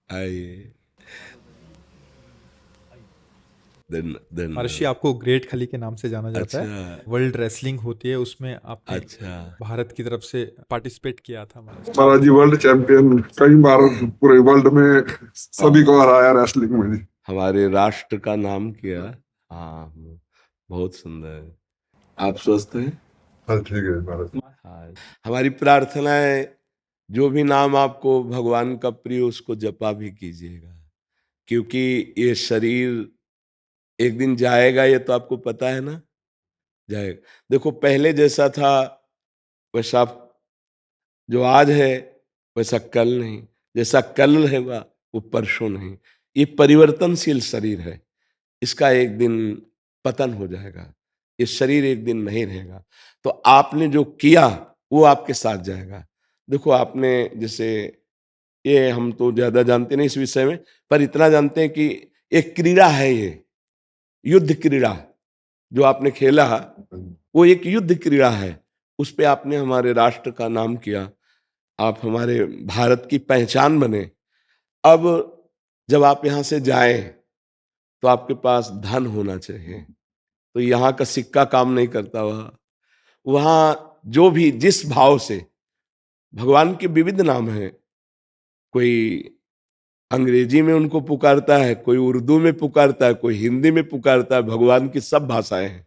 आइए। देन महर्षि आपको ग्रेट खली के नाम से जाना जाता है। अच्छा, वर्ल्ड रेसलिंग होती है, उसमें आपने अच्छा। भारत की तरफ से पार्टिसिपेट किया था महर्षि। महाराज जी वर्ल्ड चैंपियन कई बार पूरे वर्ल्ड में सभी को हराया रेसलिंग में जी। हमारे राष्ट्र का नाम किया। हाँ, बहुत सुंदर। आप स्वस्थ हैं? हाँ ठीक है महाराज। हाँ। हमारी प्रार्थना है, जो भी नाम आपको भगवान का प्रिय उसको जपा भी कीजिएगा, क्योंकि ये शरीर एक दिन जाएगा, ये तो आपको पता है ना, जाएगा। देखो, पहले जैसा था वैसा जो आज है वैसा कल नहीं, जैसा कल रहेगा वो परसों नहीं। ये परिवर्तनशील शरीर है, इसका एक दिन पतन हो जाएगा, ये शरीर एक दिन नहीं रहेगा। तो आपने जो किया वो आपके साथ जाएगा। देखो, आपने जैसे, ये हम तो ज्यादा जानते नहीं इस विषय में, पर इतना जानते हैं कि एक क्रीड़ा है, ये युद्ध क्रीड़ा जो आपने खेला, वो एक युद्ध क्रीड़ा है। उस पे आपने हमारे राष्ट्र का नाम किया, आप हमारे भारत की पहचान बने। अब जब आप यहाँ से जाएं तो आपके पास धन होना चाहिए। तो यहाँ का सिक्का काम नहीं करता, वहाँ जो भी जिस भाव से, भगवान के विविध नाम हैं, कोई अंग्रेजी में उनको पुकारता है, कोई उर्दू में पुकारता है, कोई हिंदी में पुकारता है। भगवान की सब भाषाएं हैं,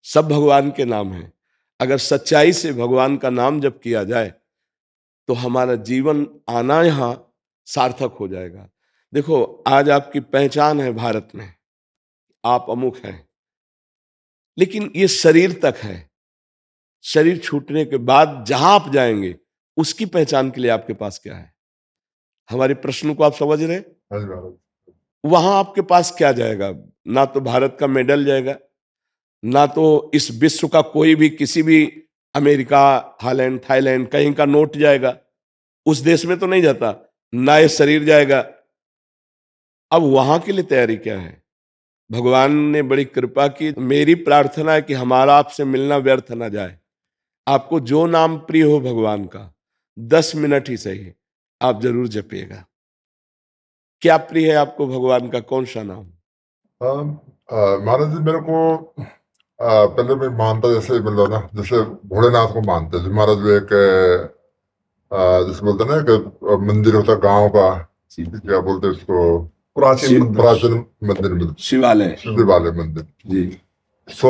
सब भगवान के नाम हैं। अगर सच्चाई से भगवान का नाम जब किया जाए तो हमारा जीवन आना यहाँ सार्थक हो जाएगा। देखो, आज आपकी पहचान है भारत में, आप अमुक हैं, लेकिन ये शरीर तक है। शरीर छूटने के बाद जहां आप जाएंगे उसकी पहचान के लिए आपके पास क्या है? हमारे प्रश्न को आप समझ रहे हैं? हाँ जी महाराज। वहां आपके पास क्या जाएगा? ना तो भारत का मेडल जाएगा, ना तो इस विश्व का कोई भी, किसी भी अमेरिका, हालैंड, थाईलैंड कहीं का नोट जाएगा, उस देश में तो नहीं जाता। ना ये शरीर जाएगा। अब वहां के लिए तैयारी क्या है? भगवान ने बड़ी कृपा की। मेरी प्रार्थना है कि हमारा आपसे मिलना व्यर्थ ना जाए। आपको जो नाम प्रिय हो भगवान का, 10 मिनट ही सही, आप जरूर जपिएगा। क्या प्रिय है आपको भगवान का, कौन सा नाम? महाराज जी मेरे को पहले मैं मानता, जैसे मतलब ना, जैसे भोलेनाथ को मानते थे महाराज। वो एक जैसे बोलते हैं ना, एक मंदिर होता है गांव का, क्या बोलते हैं उसको, प्राचीन मंदिर मिलता, शिवालय। शिवालय मंदिर जी। सो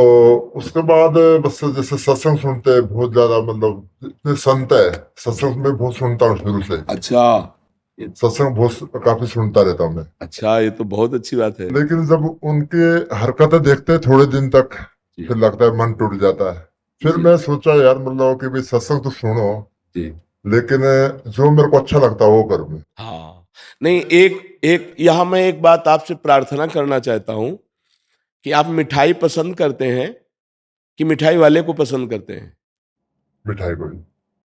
उसके बाद बस जैसे सत्संग सुनते हैं बहुत ज्यादा, मतलब इतने संत है, सत्संग में बहुत सुनता हूँ शुरू से। अच्छा, सत्संग बहुत काफी सुनता रहता हूँ मैं। अच्छा, ये तो बहुत अच्छी बात है। लेकिन जब उनके हरकतें देखते हैं थोड़े दिन तक, जी। फिर लगता है मन टूट जाता है। फिर जी। मैं सोचा यार, मतलब कि भाई सत्संग तो सुनो, जी। लेकिन जो मेरे को अच्छा लगता है वो करूँ मैं। हाँ, नहीं, एक एक यहाँ मैं एक बात आपसे प्रार्थना करना चाहता हूं कि आप मिठाई पसंद करते हैं कि मिठाई वाले को पसंद करते हैं? मिठाई को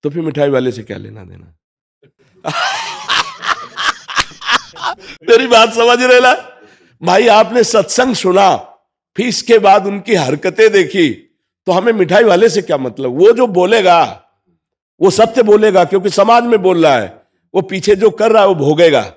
तो फिर मिठाई वाले से क्या लेना देना? मेरी बात समझ रहे ना भाई? आपने सत्संग सुना, फिर इसके बाद उनकी हरकतें देखी, तो हमें मिठाई वाले से क्या मतलब? वो जो बोलेगा वो सत्य बोलेगा, क्योंकि समाज में बोल रहा है। वो पीछे जो कर रहा है वो भोगेगा,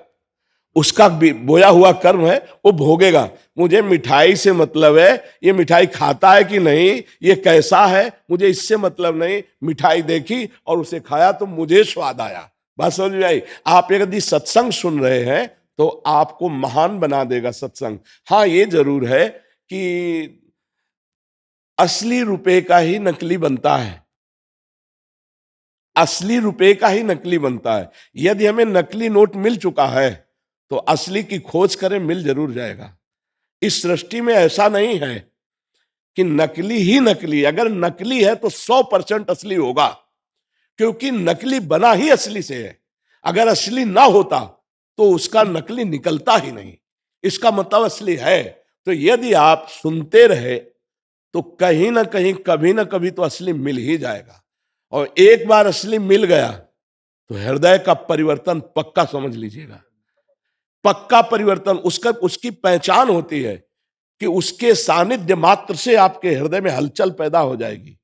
उसका बोया हुआ कर्म है, वो भोगेगा। मुझे मिठाई से मतलब है, ये मिठाई खाता है कि नहीं, ये कैसा है, मुझे इससे मतलब नहीं। मिठाई देखी और उसे खाया तो मुझे स्वाद आया। बात समझ में आई? आप यदि सत्संग सुन रहे हैं तो आपको महान बना देगा सत्संग। हाँ, ये जरूर है कि असली रुपए का ही नकली बनता है, असली रुपए का ही नकली बनता है। यदि हमें नकली नोट मिल चुका है तो असली की खोज करें, मिल जरूर जाएगा। इस सृष्टि में ऐसा नहीं है कि नकली ही नकली। अगर नकली है तो 100% असली होगा, क्योंकि नकली बना ही असली से है। अगर असली ना होता तो उसका नकली निकलता ही नहीं। इसका मतलब असली है। तो यदि आप सुनते रहे तो कहीं ना कहीं, कभी ना कभी तो असली मिल ही जाएगा। और एक बार असली मिल गया तो हृदय का परिवर्तन पक्का समझ लीजिएगा, पक्का परिवर्तन। उसका, उसकी पहचान होती है कि उसके सानिध्य मात्र से आपके हृदय में हलचल पैदा हो जाएगी।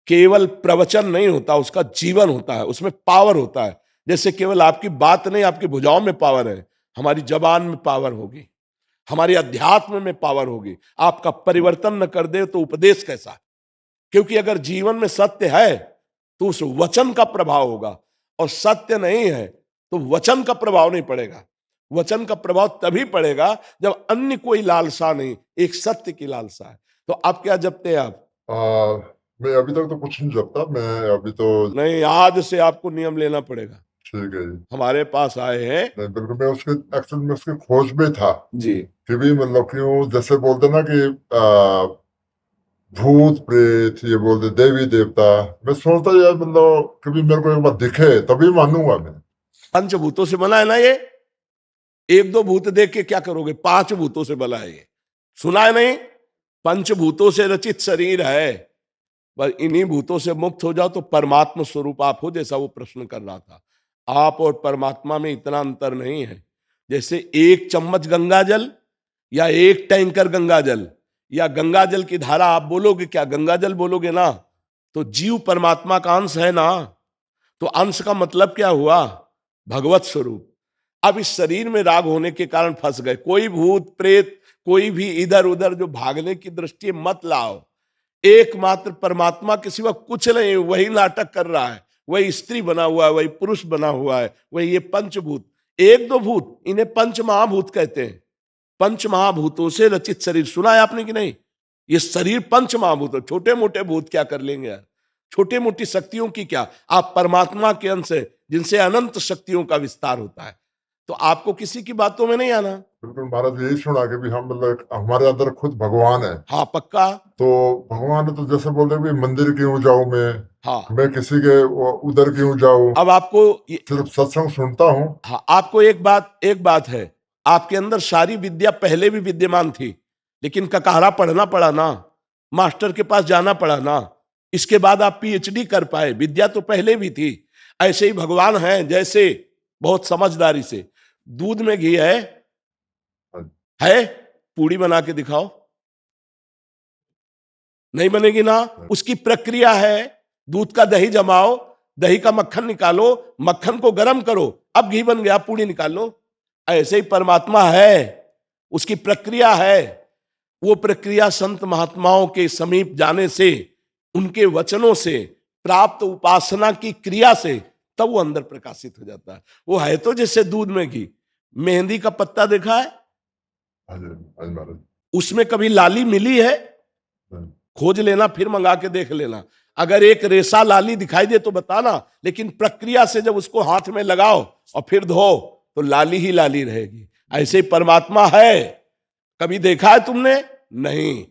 केवल प्रवचन नहीं होता, उसका जीवन होता है, उसमें पावर होता है। जैसे केवल आपकी बात नहीं, आपकी भुजाओं में पावर है, हमारी जबान में पावर होगी, हमारी अध्यात्म में पावर होगी। आपका परिवर्तन न कर दे तो उपदेश कैसा? क्योंकि अगर जीवन में सत्य है तो उस वचन का प्रभाव होगा, और सत्य नहीं है तो वचन का प्रभाव नहीं पड़ेगा। वचन का प्रभाव तभी पड़ेगा जब अन्य कोई लालसा नहीं, एक सत्य की लालसा है। तो आप क्या जपते हैं? आप मैं अभी तक तो कुछ नहीं जपता, मैं अभी तो नहीं, आज से आपको नियम लेना पड़ेगा। ठीक है जी। हमारे पास आए हैं नहीं, बिल्कुल, मैं उसके एक्चुअली में उसकी खोज में था जी, कि भी मतलब क्यों, जैसे बोलते ना कि भूत प्रेत, ये बोलते देवी देवता, मैं सोचता यार मतलब कभी मेरे को एक बार दिखे तभी मानूंगा मैं। पंचभूतों से बना है ना ये। एक दो भूत देख के क्या करोगे? 5 भूतों से बना है ये। सुना है नहीं? पंचभूतों से रचित शरीर है। बस इन्हीं भूतों से मुक्त हो जाओ तो परमात्मा स्वरूप आप हो, जैसा वो प्रश्न कर रहा था। आप और परमात्मा में इतना अंतर नहीं है। जैसे 1 चम्मच गंगा जल या 1 टैंकर गंगा जल, या गंगा जल की धारा आप बोलोगे क्या? गंगा जल बोलोगे ना, तो जीव परमात्मा का अंश है ना। तो अंश का मतलब क्या हुआ? भगवत स्वरूप। अब इस शरीर में राग होने के कारण फंस गए। कोई भूत प्रेत, कोई भी इधर उधर जो भागने की दृष्टि मत लाओ। एकमात्र परमात्मा के सिवा कुछ नहीं, वही नाटक कर रहा है, वही स्त्री बना हुआ है, वही पुरुष बना हुआ है, वही ये पंचभूत। 1-2 भूत, इन्हें पंच महाभूत कहते हैं। पंच महाभूतों से रचित शरीर, सुना है आपने कि नहीं? ये शरीर पंच महाभूत, छोटे मोटे भूत क्या कर लेंगे यार? छोटे मोटी शक्तियों की क्या? आप परमात्मा के अंश है, जिनसे अनंत शक्तियों का विस्तार होता है। तो आपको किसी की बातों में नहीं आना। बिल्कुल महाराज, यही सुना कि भी हम मतलब हमारे अंदर खुद भगवान है। हाँ, पक्का। तो भगवान है तो जैसे बोलते हैं भी मंदिर क्यों जाऊं हाँ, मैं किसी के उधर क्यों जाऊं, अब आपको सिर्फ सत्संग सुनता हूं। हाँ, आपको एक बात है, आपके अंदर सारी विद्या पहले भी विद्यमान थी, लेकिन ककारा पढ़ना पड़ा ना, मास्टर के पास जाना पड़ा ना, इसके बाद आप पीएचडी कर पाए। विद्या तो पहले भी थी। ऐसे ही भगवान हैं, जैसे बहुत समझदारी से दूध में घी है, पूड़ी बना के दिखाओ, नहीं बनेगी ना। उसकी प्रक्रिया है, दूध का दही जमाओ, दही का मक्खन निकालो, मक्खन को गर्म करो, अब घी बन गया, पूड़ी निकाल लो। ऐसे ही परमात्मा है, उसकी प्रक्रिया है। वो प्रक्रिया संत महात्माओं के समीप जाने से, उनके वचनों से, प्राप्त उपासना की क्रिया से, तब वो अंदर प्रकाशित हो जाता है। वो है तो जैसे दूध में घी। मेहंदी का पत्ता देखा है? उसमें कभी लाली मिली है? खोज लेना, फिर मंगा के देख लेना। अगर एक रेशा लाली दिखाई दे तो बताना, लेकिन प्रक्रिया से जब उसको हाथ में लगाओ और फिर धो तो लाली ही लाली रहेगी। ऐसे ही परमात्मा है। कभी देखा है तुमने? नहीं।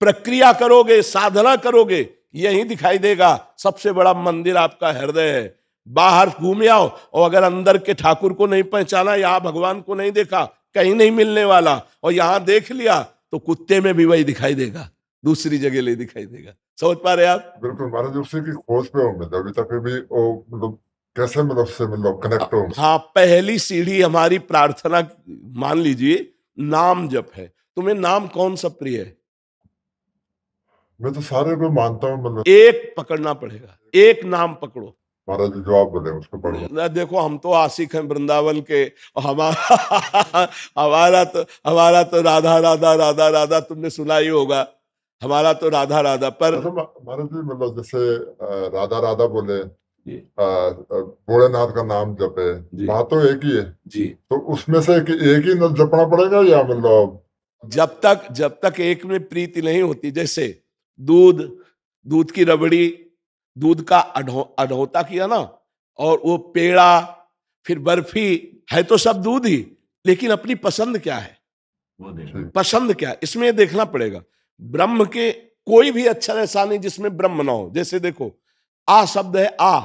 प्रक्रिया करोगे, साधना करोगे, यही दिखाई देगा। सबसे बड़ा मंदिर आपका हृदय है। बाहर घूम आओ और अगर अंदर के ठाकुर को नहीं पहचाना, यहाँ भगवान को नहीं देखा, कहीं नहीं मिलने वाला, और यहां देख लिया तो कुत्ते में भी वही दिखाई देगा, दूसरी जगह ले दिखाई देगा। समझ पा रहे आप? बिल्कुल महाराज, उसी की खोज पे हूँ मैं अभी तक भी। मतलब कैसे मतलब से मतलब कनेक्ट हूँ। हाँ, पहली सीढ़ी हमारी प्रार्थना मान लीजिए, नाम जप है। तुम्हें नाम कौन सा प्रिय है? मैं तो सारे को मानता हूँ, मतलब एक पकड़ना पड़ेगा, एक नाम पकड़ो। महाराज जो आप बोले उसको पढ़ो। देखो, हम तो आशिक हैं वृंदावन के, और हमारा तो राधा राधा राधा राधा, तुमने सुना ही होगा। हमारा तो राधा राधा। पर महाराज जी मतलब जैसे राधा राधा बोले, भोलेनाथ का नाम जपे, बात तो एक ही है जी। तो उसमें से एक ही न जपना पड़ेगा, या मतलब जब तक एक में प्रीति नहीं होती, जैसे दूध की रबड़ी, दूध का अढ़ोता किया ना, और वो पेड़ा, फिर बर्फी, है तो सब दूध ही, लेकिन अपनी पसंद क्या है, पसंद क्या है, इसमें देखना पड़ेगा। ब्रह्म के कोई भी अक्षर ऐसा नहीं जिसमें ब्रह्म ना हो। जैसे देखो, आ शब्द है, आ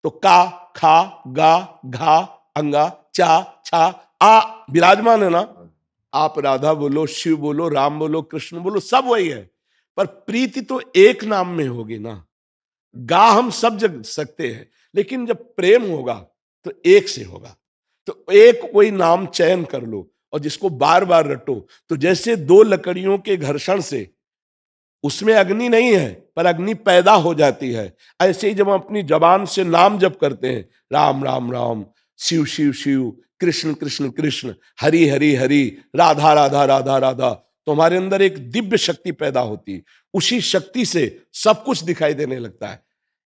तो का, खा, गा, घा, अंगा, चा, छा, आ विराजमान है ना। आप राधा बोलो, शिव बोलो, राम बोलो, कृष्ण बोलो, सब वही है, पर प्रीति तो एक नाम में होगी ना। गा हम सब जग सकते हैं, लेकिन जब प्रेम होगा तो एक से होगा। तो एक कोई नाम चयन कर लो और जिसको बार बार रटो। तो जैसे 2 लकड़ियों के घर्षण से उसमें अग्नि नहीं है पर अग्नि पैदा हो जाती है। ऐसे ही जब हम अपनी जबान से नाम जप करते हैं, राम राम राम, शिव शिव शिव, कृष्ण कृष्ण कृष्ण, हरि हरि हरि, राधा राधा राधा राधा, तो हमारे अंदर एक दिव्य शक्ति पैदा होती है। उसी शक्ति से सब कुछ दिखाई देने लगता है।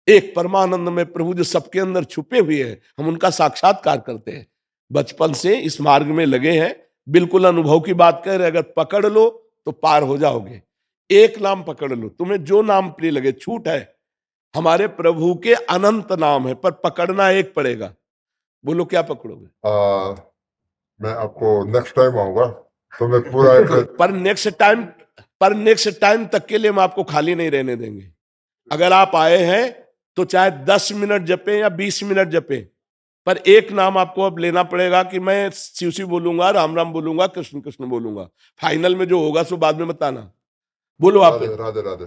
एक परमानंद में प्रभु जो सबके अंदर छुपे हुए हैं, हम उनका साक्षात्कार करते हैं। बचपन से इस मार्ग में लगे हैं, बिल्कुल अनुभव की बात कह रहे, अगर पकड़ लो तो पार हो जाओगे। एक नाम पकड़ लो, तुम्हें जो नाम प्रिय लगे, छूट है। हमारे प्रभु के अनंत नाम है पर पकड़ना एक पड़ेगा। बोलो क्या पकड़ोगे? मैं आपको नेक्स्ट टाइम आऊंगा तो मैं पूरा पर नेक्स्ट टाइम तक के लिए हम आपको खाली नहीं रहने देंगे। अगर आप आए हैं तो चाहे 10 मिनट जपे या 20 मिनट जपे, पर एक नाम आपको अब लेना पड़ेगा कि मैं शिव शिव बोलूंगा, राम राम बोलूंगा, कृष्ण कृष्ण बोलूंगा। फाइनल में जो होगा सो बाद में बताना। बोलो आप। राधे राधे।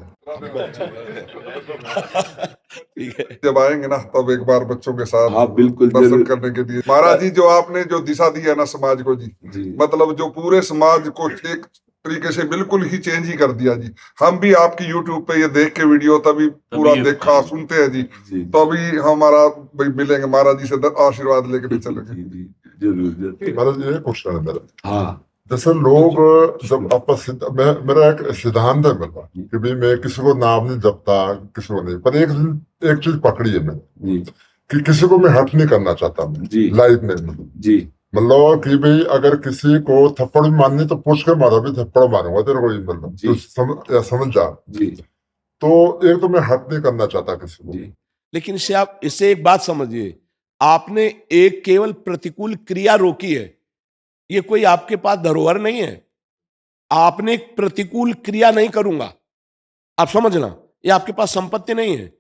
ठीक है, जब आएंगे ना तब एक बार बच्चों के साथ हाँ बिल्कुल दर्शन जरूर। करने के लिए। महाराज जी, जो आपने जो दिशा दी है ना समाज को जी, जी मतलब जो पूरे समाज को एक तरीके से बिल्कुल ही चेंज ही कर दिया जी। हम भी आपकी यूट्यूब पे ये देख के वीडियो तभी पूरा देखा सुनते हैं जी, तो अभी हमारा भाई मिलेंगे महाराज जी से आशीर्वाद लेके भी चलेंगे। जरूर। महाराज ये क्वेश्चन है मेरा, हाँ जैसे लोग जब आपस मेरा एक सिद्धांत है मेरा कि भाई मैं किसी को नाम नहीं जपता, किसी को नहीं, पर एक चीज पकड़ी है मैंने कि किसी को मैं हर्ट नहीं करना चाहता मैं लाइफ में। जी, मतलब कि भाई अगर किसी को थप्पड़ भी मारनी तो पूछ कर मारो, भी थप्पड़ मारूंगा तेरे को, मतलब तो समझ जा जी। तो एक तो मैं हर्ट नहीं करना चाहता किसी को। लेकिन इससे एक बात समझिए, आपने एक केवल प्रतिकूल क्रिया रोकी है, ये कोई आपके पास धरोहर नहीं है। आपने एक प्रतिकूल क्रिया नहीं करूंगा, आप समझना, ये आपके पास संपत्ति नहीं है।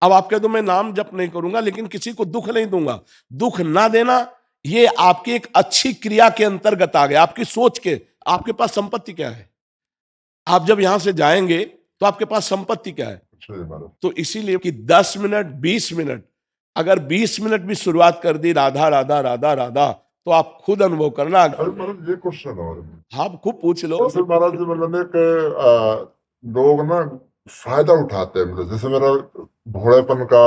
अब आप कह दो मैं नाम जप नहीं करूंगा लेकिन किसी को दुख नहीं दूंगा, दुख ना देना ये आपकी एक अच्छी क्रिया के अंतर्गत आ गया, आपकी सोच के। आपके पास संपत्ति क्या है? आप जब यहां से जाएंगे तो आपके पास संपत्ति क्या है? तो इसीलिए कि 10 मिनट 20 मिनट, अगर 20 मिनट भी शुरुआत कर दी राधा राधा राधा राधा, तो आप खुद अनुभव करना। महाराज ये क्वेश्चन और हाँ खूब पूछ लो। महाराज जी मतलब लोग ना फायदा उठाते हैं, मतलब जैसे मेरा भोड़ेपन का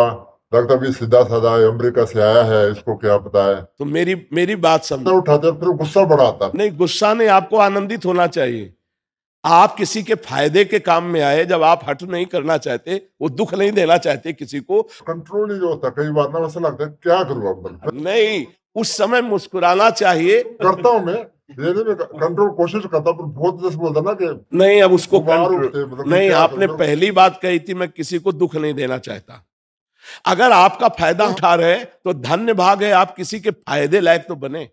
लगता भी सीधा साधा अमेरिका से आया है, इसको क्या पता है। तो मेरी बात समझो, उठाते हैं फिर गुस्सा बढ़ाता नहीं गुस्सा नहीं, आपको आनंदित होना चाहिए। आप किसी के फायदे के काम में आए, जब आप हट नहीं करना चाहते, वो दुख नहीं देना चाहते किसी को, कंट्रोल नहीं होता। कई बार ना वैसा लगता है क्या करूँ अब, नहीं उस समय मुस्कुराना चाहिए। करता हूँ मैं कंट्रोल कोशिश करता हूँ, बहुत जैसे बोलता ना कि नहीं अब उसको मतलब नहीं, आपने पहली बात कही थी मैं किसी को दुख नहीं देना चाहता। अगर आपका फायदा उठा रहे तो धन्य भाग है, आप किसी के फायदे लायक तो बने।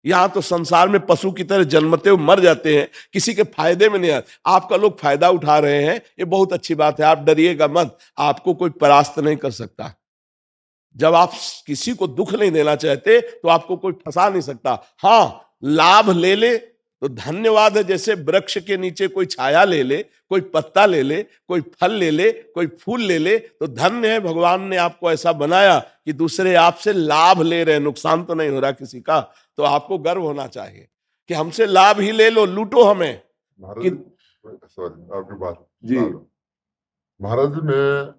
यहां तो संसार में पशु की तरह जन्मते हुए मर जाते हैं, किसी के फायदे में नहीं आते। आपका लोग फायदा उठा रहे हैं, ये बहुत अच्छी बात है, आप डरिएगा मत, आपको कोई परास्त नहीं कर सकता। जब आप किसी को दुख नहीं देना चाहते तो आपको कोई फंसा नहीं सकता। हाँ लाभ ले ले तो धन्यवाद है, जैसे वृक्ष के नीचे कोई छाया ले ले, कोई पत्ता ले ले, कोई फल ले ले, कोई फूल ले ले, तो धन्य है भगवान ने आपको ऐसा बनाया कि दूसरे आपसे लाभ ले रहे हैं, नुकसान तो नहीं हो रहा किसी का। तो आपको गर्व होना चाहिए कि हमसे लाभ ही ले लो, लूटो हमें। सॉरी आपकी बात जी महाराज जी, मैं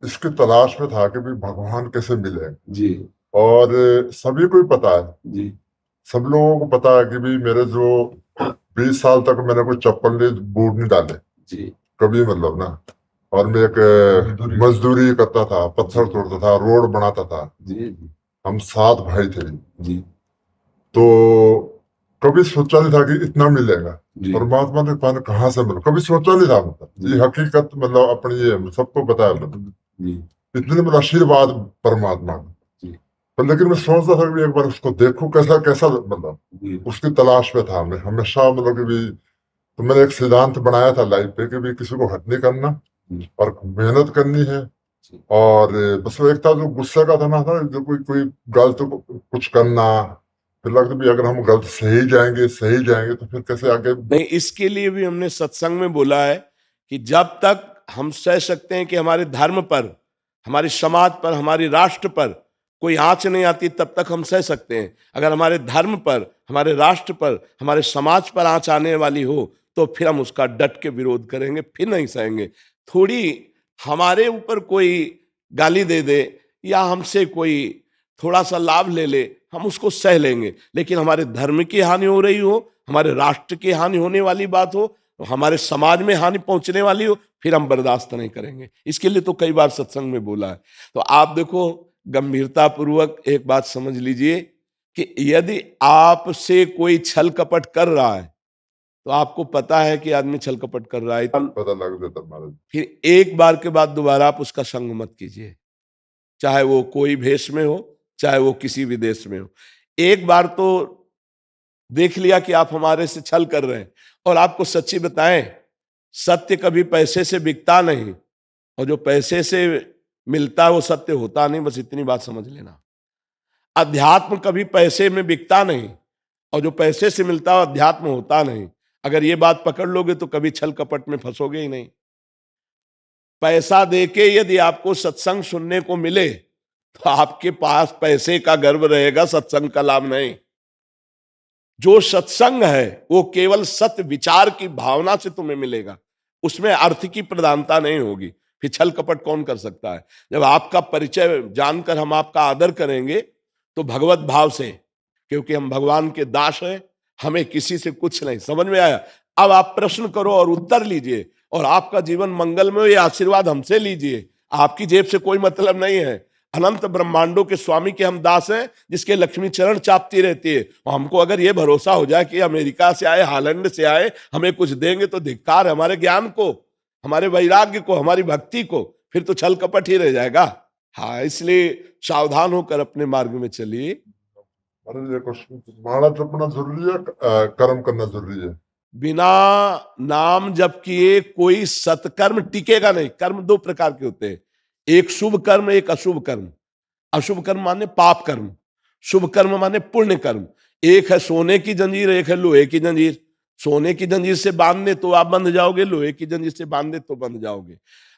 इसकी तलाश में था कि भी भगवान कैसे मिले जी, और सभी को ही पता है जी सब लोगों को पता है कि भी मेरे जो 20 साल तक मैंने कोई चप्पल नहीं बूट नहीं डाले जी कभी, मतलब ना। और मैं एक मजदूरी करता था, पत्थर तोड़ता था, रोड बनाता था। जी हम 7 भाई थे जी, तो कभी सोचा नहीं था कि इतना मिलेगा। जी। परमात्मा ने पाने कहाँ से मिला, कभी सोचा नहीं था। मतलब ये हकीकत, मतलब अपनी ये सबको पता है, मतलब जी इतने मतलब आशीर्वाद परमात्मा का। पर लेकिन मैं सोचता था कि एक बार उसको देखूं कैसा कैसा, मतलब उसकी तलाश में था मैं हमेशा। मतलब कि भी तो मैंने एक सिद्धांत बनाया था लाइफ पे कि भी किसी को हट नहीं करना और मेहनत करनी है। और बस वो एक था जो गुस्से का था ना, था जो कोई गलत कुछ करना, फिर लगता भी अगर हम गलत सही जाएंगे तो फिर कैसे आगे। नहीं, इसके लिए भी हमने सत्संग में बोला है कि जब तक हम सह सकते हैं कि हमारे धर्म पर, हमारे समाज पर, हमारे राष्ट्र पर कोई आंच नहीं आती, तब तक हम सह सकते हैं। अगर हमारे धर्म पर, हमारे राष्ट्र पर, हमारे समाज पर आंच आने वाली हो तो फिर हम उसका डट के विरोध करेंगे, फिर नहीं सहेंगे। थोड़ी हमारे ऊपर कोई गाली दे दे या हमसे कोई थोड़ा सा लाभ ले ले, हम उसको सह लेंगे, लेकिन हमारे धर्म की हानि हो रही हो, हमारे राष्ट्र की हानि होने वाली बात हो, हमारे समाज में हानि पहुंचने वाली हो, फिर हम बर्दाश्त नहीं करेंगे। इसके लिए तो कई बार सत्संग में बोला है। तो आप देखो, गंभीरता पूर्वक एक बात समझ लीजिए कि यदि आपसे कोई छल कपट कर रहा है तो आपको पता है कि आदमी छल कपट कर रहा है, पता लग जाता महाराज। फिर एक बार के बाद दोबारा आप उसका संग मत कीजिए, चाहे वो कोई भेष में हो, चाहे वो किसी विदेश में हो। एक बार तो देख लिया कि आप हमारे से छल कर रहे हैं, और आपको सच्ची बताएं, सत्य कभी पैसे से बिकता नहीं, और जो पैसे से मिलता है वो सत्य होता नहीं, बस इतनी बात समझ लेना। अध्यात्म कभी पैसे में बिकता नहीं, और जो पैसे से मिलता है अध्यात्म होता नहीं। अगर ये बात पकड़ लोगे तो कभी छल कपट में फंसोगे ही नहीं। पैसा देके यदि आपको सत्संग सुनने को मिले तो आपके पास पैसे का गर्व रहेगा, सत्संग का लाभ नहीं। जो सत्संग है वो केवल सत्य विचार की भावना से तुम्हें मिलेगा, उसमें अर्थ की प्रधानता नहीं होगी। फिर छल कपट कौन कर सकता है? जब आपका परिचय जानकर हम आपका आदर करेंगे तो भगवत भाव से, क्योंकि हम भगवान के दास हैं, हमें किसी से कुछ नहीं। समझ में आया? अब आप प्रश्न करो और उत्तर लीजिए, और आपका जीवन मंगलमय, ये आशीर्वाद हमसे लीजिए। आपकी जेब से कोई मतलब नहीं है। अनंत ब्रह्मांडों के स्वामी के हम दास हैं, जिसके लक्ष्मी चरण चापती रहती है। और हमको अगर ये भरोसा हो जाए कि अमेरिका से आए, हालैंड से आए, हमें कुछ देंगे, तो धिक्कार है हमारे ज्ञान को, हमारे वैराग्य को, हमारी भक्ति को। फिर तो छल कपट ही रह जाएगा। हाँ, इसलिए सावधान होकर अपने मार्ग में चलिए। माला जपना जरूरी है, कर्म करना जरूरी है? बिना नाम जप किए कोई सत्कर्म टिकेगा नहीं। कर्म दो प्रकार के होते हैं, एक शुभ कर्म, एक अशुभ कर्म। अशुभ कर्म माने पाप कर्म, शुभ कर्म माने पुण्य कर्म। एक है सोने की जंजीर, एक है लोहे की जंजीर। सोने की जंजीर से बांधने तो आप बंध जाओगे, लोहे की जंजीर से बांधने तो बंध जाओगे।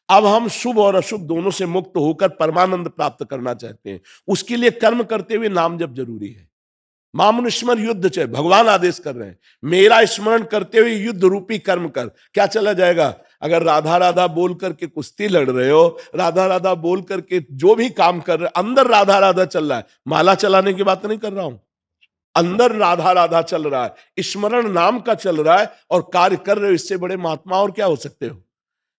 अब हम शुभ और अशुभ दोनों से मुक्त होकर परमानंद प्राप्त करना चाहते हैं। उसके लिए कर्म करते हुए नाम जप जरूरी है। मामुन स्मर युद्ध चे, भगवान आदेश कर रहे हैं, मेरा स्मरण करते हुए युद्ध रूपी कर्म कर। क्या चला जाएगा? अगर राधा राधा बोल करके कुश्ती लड़ रहे हो, राधा राधा बोल करके जो भी काम कर रहे हो, अंदर राधा राधा चल रहा है। माला चलाने की बात नहीं कर रहा हूं, अंदर राधा राधा चल रहा है, स्मरण नाम का चल रहा है, और कार्य कर रहे हो। इससे बड़े महात्मा और क्या हो सकते हो?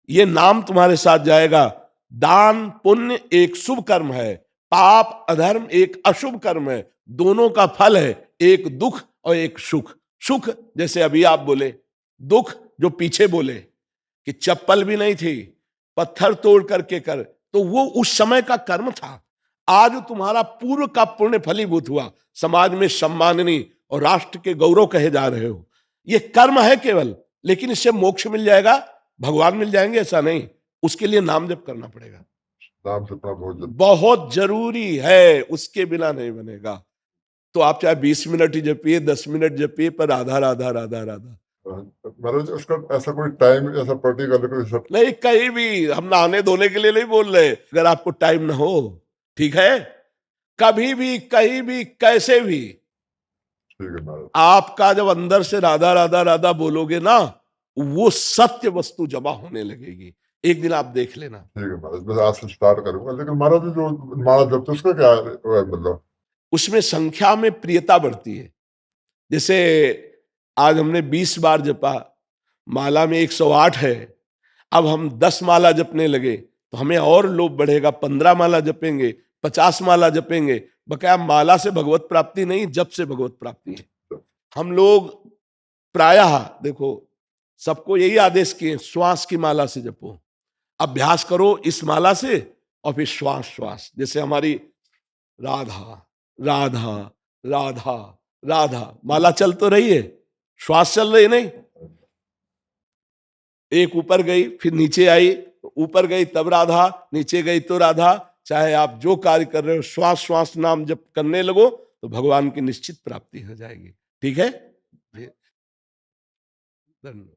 ये नाम तुम्हारे साथ जाएगा। दान पुण्य एक शुभ कर्म है, पाप अधर्म एक अशुभ कर्म है। दोनों का फल है, एक दुख और एक सुख। सुख जैसे अभी आप बोले, दुख जो पीछे बोले कि चप्पल भी नहीं थी, पत्थर तोड़ करके कर, तो वो उस समय का कर्म था। आज तुम्हारा पूर्व का पुण्य फलीभूत हुआ, समाज में सम्माननीय और राष्ट्र के गौरव कहे जा रहे हो। ये कर्म है केवल, लेकिन इससे मोक्ष मिल जाएगा, भगवान मिल जाएंगे ऐसा नहीं। उसके लिए नाम जप करना पड़ेगा। नाम जपना बहुत जरूरी है, उसके बिना नहीं बनेगा। तो आप चाहे 20 मिनट ही जपिए, 10 मिनट जपिए, पर राधा राधा राधा राधा। महाराज उसका ऐसा कोई टाइम, ऐसा पर्टिकुलर कोई नहीं, कहीं भी। हम नहाने धोने के लिए नहीं बोल रहे, अगर आपको टाइम ना हो, ठीक है, कभी भी, कहीं भी, कैसे भी। ठीक है महाराज। आपका जब अंदर से राधा राधा राधा बोलोगे ना, वो सत्य वस्तु जमा होने लगेगी। एक दिन आप देख लेना। ठीक है महाराज, मैं आज से स्टार्ट करूंगा। लेकिन महाराज जो माला जपते उसका क्या मतलब? उसमें संख्या में प्रियता बढ़ती है। जैसे आज हमने 20 बार जपा, माला में 108 है, अब हम 10 माला जपने लगे तो हमें और लोभ बढ़ेगा। 15 माला जपेंगे, 50 माला जपेंगे। बकाया माला से भगवत प्राप्ति नहीं, जप से भगवत प्राप्ति है। हम लोग प्रायः देखो, सबको यही आदेश किए, श्वास की माला से जपो, अभ्यास करो इस माला से, और फिर श्वास श्वास। जैसे हमारी राधा राधा राधा राधा माला चल तो रही है, श्वास चल रही नहीं। एक ऊपर गई, फिर नीचे आई, ऊपर गई तब राधा, नीचे गई तो राधा। चाहे आप जो कार्य कर रहे हो, श्वास श्वास नाम जप करने लगो तो भगवान की निश्चित प्राप्ति हो जाएगी। ठीक है, धन्यवाद।